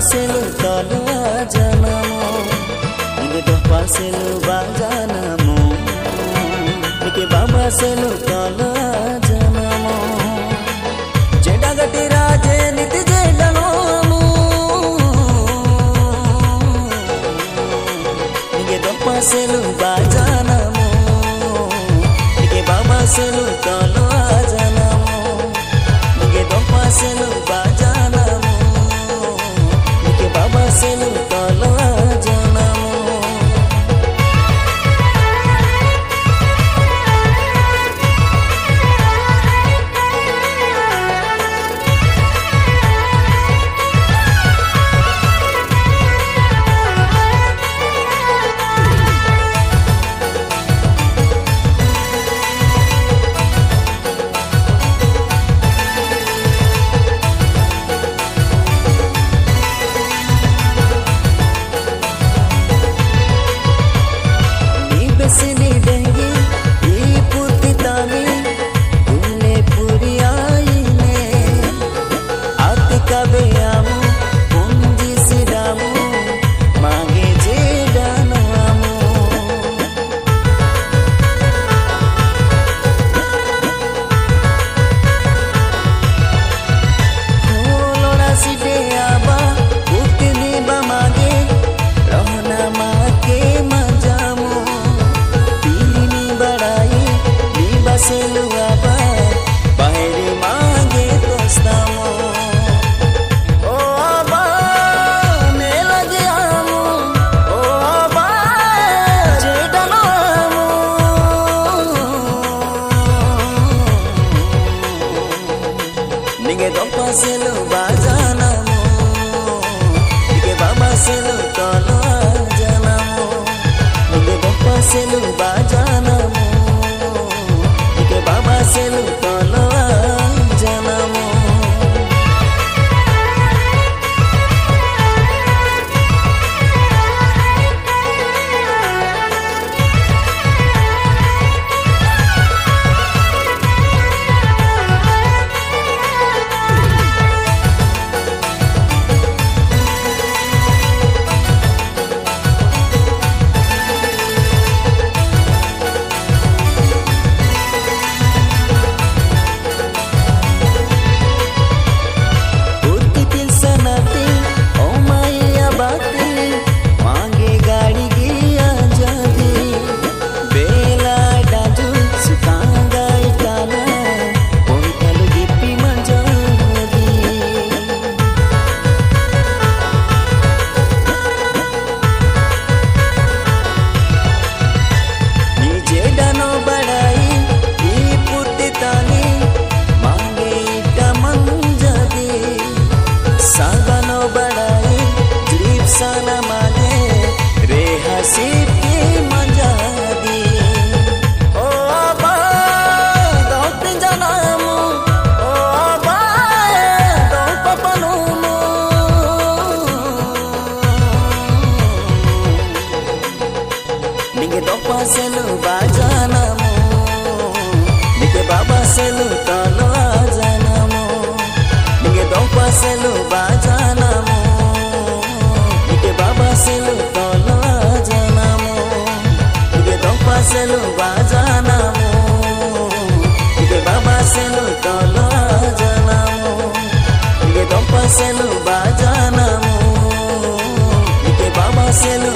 selu tolu ajanamo inde baba selu bajanamo nike baba selu tolu ajanamo jedagati raje niti jedanomu nike baba selu bajanamo nike baba selu tolu ajanamo nike baba selu bajanamo baba selu tolu ajanamo selu aba bahire mange tostamo o aba me lagiamu o aba jedanamu ninge dompa selu bajanamu nige baba selu tolu ajanamo ninge dompa selu bajanamu baba selu tolu ajanamo sana mane re hasib ki manjadi o aba dot janamu o aba dot papanumu ninge dopa selu bajanamu nige baba selu tolu ajanamo ninge dopa selu bajanamu baba selu tolu ajanamo nige dompa selu bajanamo nige baba selu tolu ajanamo nige dompa selu bajanamo nige baba selu